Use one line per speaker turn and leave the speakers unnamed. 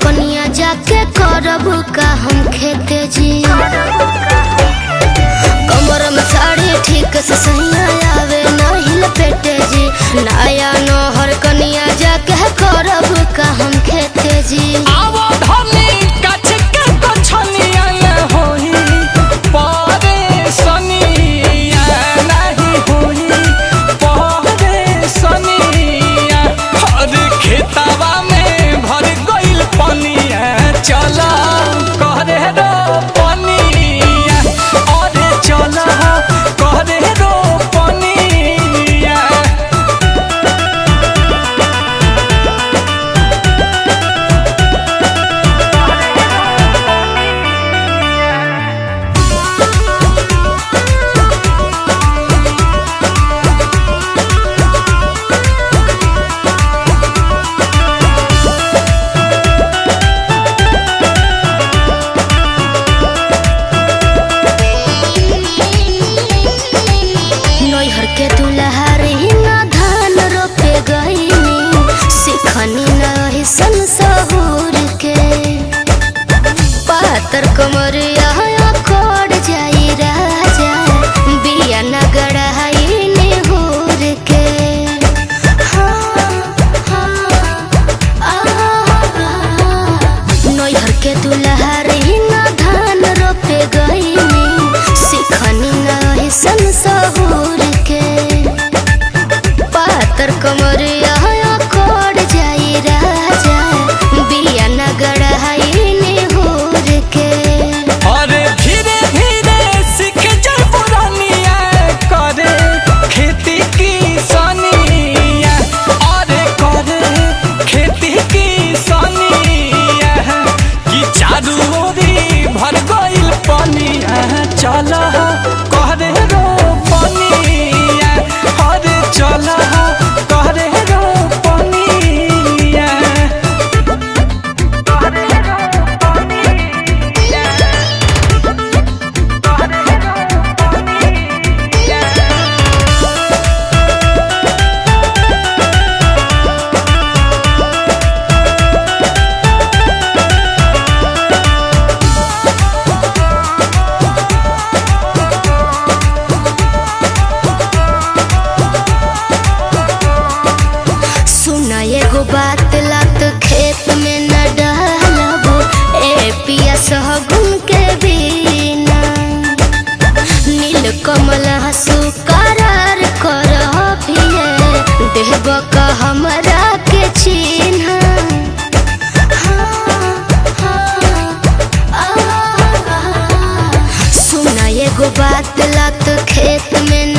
कनिया जाके करब का हम खेते जी। कमर में साड़ी ठीक से सहिया आवे नहीं लपेटे जी। नया नहर कनिया जाके करब का हम खेते जी। के दुल्हारी ना धान रोपे गईनी सिखनी नहीं सन सहूर के। पातर कमरिया खोड़ जाई राजा बिया न गड़ाई निहूर के। नैहर के दुल्हारी ना धान रोपे गईनी सिखनी नहीं सन सहूर के। पातर कमरिया खोड़ जाई राजा बिया न गड़ाई निहूर के।
अरे धीरे धीरे सीख जा पुरानिया करे खेती की सनिया। अरे करे खेती की सनिया कि चारू ओरी भर गइल पनिया। चल करे रो पनिया अरे चल करे रो पनिया।
एगो बात लात खेत में न डालबो ए पिया सहगुन के बिना। नील कमल हंसू करार करभिए देहब का हमरा के चिन्ह। सुना एगो बात लात खेत में